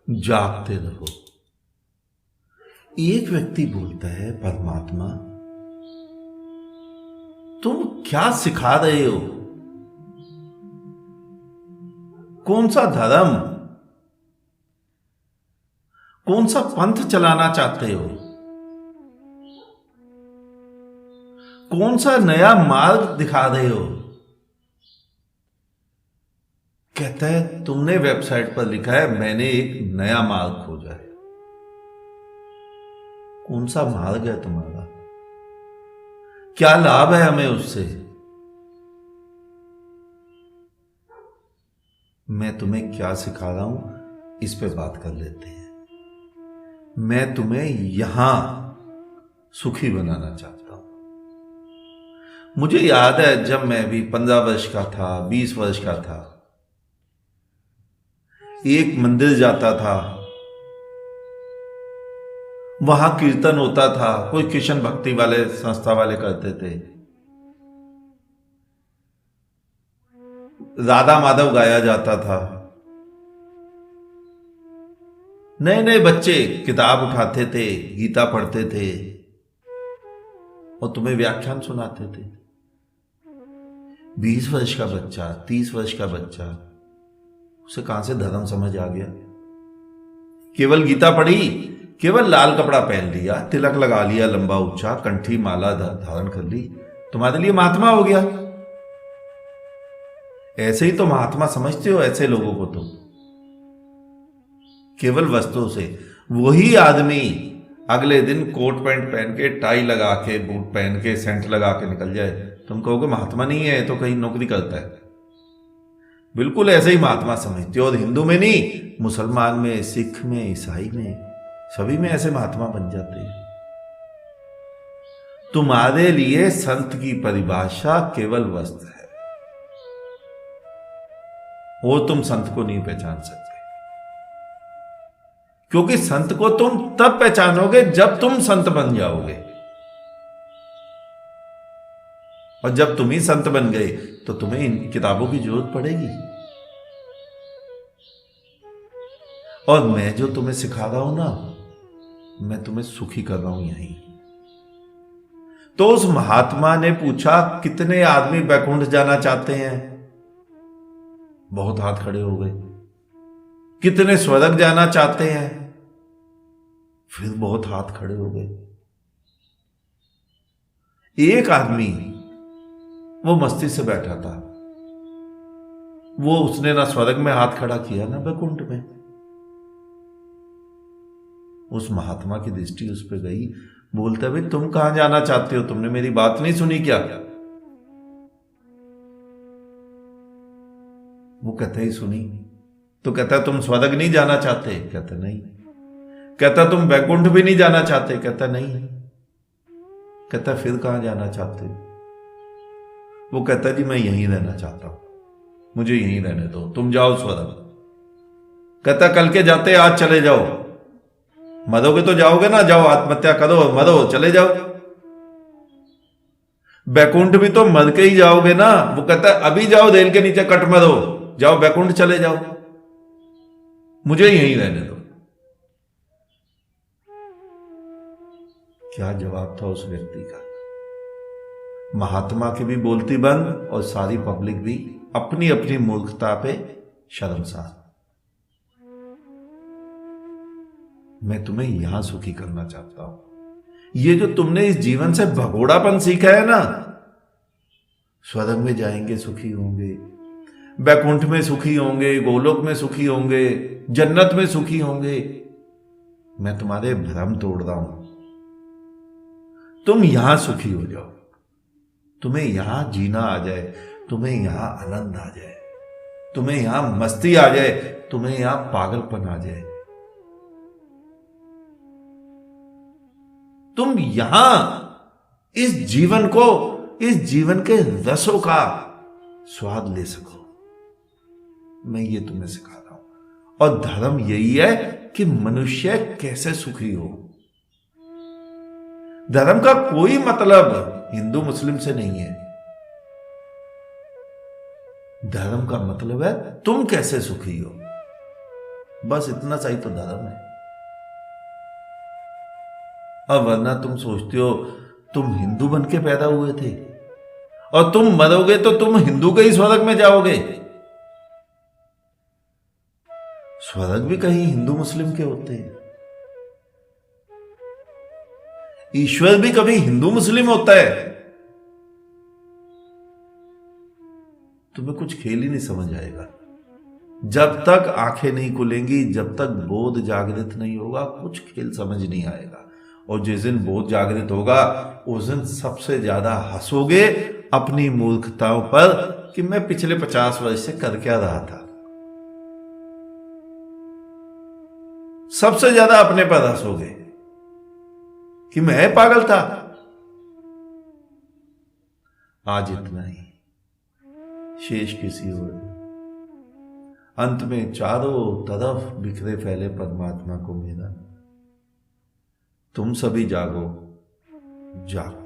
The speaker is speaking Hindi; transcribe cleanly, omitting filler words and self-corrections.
जागते रहो। एक व्यक्ति बोलता है, परमात्मा तुम क्या सिखा रहे हो? कौन सा धर्म, कौन सा पंथ चलाना चाहते हो? कौन सा नया मार्ग दिखा रहे हो? कहता है तुमने वेबसाइट पर लिखा है मैंने एक नया मार्ग खोजा है। कौन सा मार्ग है तुम्हारा? क्या लाभ है हमें उससे? मैं तुम्हें क्या सिखा रहा हूं इस पे बात कर लेते हैं। मैं तुम्हें यहां सुखी बनाना चाहता हूं। मुझे याद है जब मैं भी 15 वर्ष का था, 20 वर्ष का था, एक मंदिर जाता था, वहां कीर्तन होता था, कोई कृष्ण भक्ति वाले संस्था वाले करते थे, राधा माधव गाया जाता था, नए नए बच्चे किताब उठाते थे, गीता पढ़ते थे और तुम्हें व्याख्यान सुनाते थे। 20 वर्ष का बच्चा, 30 वर्ष का बच्चा, उसे कहां से धर्म समझ आ गया? केवल गीता पढ़ी, केवल लाल कपड़ा पहन लिया, तिलक लगा लिया लंबा ऊंचा, कंठी माला धारण कर ली, तुम्हारे लिए महात्मा हो गया। ऐसे ही तो महात्मा समझते हो ऐसे लोगों को। तो केवल वस्तुओं से वही आदमी अगले दिन कोट पैंट पहन के, टाई लगा के, बूट पहन के, सेंट लगा के निकल जाए, तुम कहोगे महात्मा नहीं है, तो कहीं नौकरी करता है। बिल्कुल ऐसे ही महात्मा समझते हो। और हिंदू में नहीं, मुसलमान में, सिख में, ईसाई में, सभी में ऐसे महात्मा बन जाते हैं। तुम्हारे लिए संत की परिभाषा केवल वस्त्र है, वो तुम संत को नहीं पहचान सकते, क्योंकि संत को तुम तब पहचानोगे जब तुम संत बन जाओगे। और जब तुम ही संत बन गए तो तुम्हें इन किताबों की जरूरत पड़ेगी। और मैं जो तुम्हें सिखा रहा हूं ना, मैं तुम्हें सुखी कर रहा हूं यहीं। तो उस महात्मा ने पूछा कितने आदमी बैकुंठ जाना चाहते हैं? बहुत हाथ खड़े हो गए। कितने स्वर्ग जाना चाहते हैं? फिर बहुत हाथ खड़े हो गए। एक आदमी वो मस्ती से बैठा था, वो उसने ना स्वर्ग में हाथ खड़ा किया ना बैकुंठ में। उस महात्मा की दृष्टि उस पर गई, बोलता भाई तुम कहां जाना चाहते हो? तुमने मेरी बात नहीं सुनी क्या? वो कहता ही सुनी। तो कहता तुम स्वर्ग नहीं जाना चाहते? कहता नहीं। कहता तुम बैकुंठ भी नहीं जाना चाहते? कहता नहीं। कहता फिर कहां जाना चाहते? वो कहता जी मैं यहीं रहना चाहता हूं, मुझे यहीं रहने दो, तुम जाओ स्वर्ग। कहता कल के जाते आज चले जाओ। मरोगे तो जाओगे ना, जाओ आत्महत्या करो, मरो, चले जाओ। बैकुंठ भी तो मर के ही जाओगे ना। वो कहता है अभी जाओ, रेल के नीचे कट मरो, जाओ बैकुंठ चले जाओ, मुझे यहीं रहने दो। क्या जवाब था उस व्यक्ति का? महात्मा की भी बोलती बंद और सारी पब्लिक भी अपनी अपनी मूर्खता पे शर्मसार। मैं तुम्हें यहां सुखी करना चाहता हूं। ये जो तुमने इस जीवन से भगोड़ापन सीखा है ना, स्वर्ग में जाएंगे सुखी होंगे, बैकुंठ में सुखी होंगे, गोलोक में सुखी होंगे, जन्नत में सुखी होंगे, मैं तुम्हारे भ्रम तोड़ रहा हूं। तुम यहां सुखी हो जाओ, तुम्हें यहां जीना आ जाए, तुम्हें यहां आनंद आ जाए, तुम्हें यहां मस्ती आ जाए, तुम्हें यहां पागलपन आ जाए। तुम यहां इस जीवन को, इस जीवन के रसों का स्वाद ले सको। मैं ये तुम्हें सिखा रहा हूं। और धर्म यही है कि मनुष्य कैसे सुखी हो। धर्म का कोई मतलब हिंदू मुस्लिम से नहीं है। धर्म का मतलब है तुम कैसे सुखी हो। बस इतना सा ही तो धर्म है। अब वरना तुम सोचते हो तुम हिंदू बन के पैदा हुए थे और तुम मरोगे तो तुम हिंदू के ही स्वर्ग में जाओगे। स्वर्ग भी कहीं हिंदू मुस्लिम के होते हैं, ईश्वर भी कभी हिंदू मुस्लिम होता है। तुम्हें कुछ खेल ही नहीं समझ आएगा जब तक आंखें नहीं खुलेंगी, जब तक बोध जागृत नहीं होगा, कुछ खेल समझ नहीं आएगा। और जिस दिन बोध जागृत होगा उस दिन सबसे ज्यादा हंसोगे अपनी मूर्खताओं पर कि मैं पिछले 50 वर्ष से कर क्या रहा था। सबसे ज्यादा अपने पर हंसोगे कि मैं पागल था। आज इतना ही, शेष किसी और। अंत में चारों तरफ बिखरे फैले परमात्मा को मेरा। तुम सभी जागो, जागो।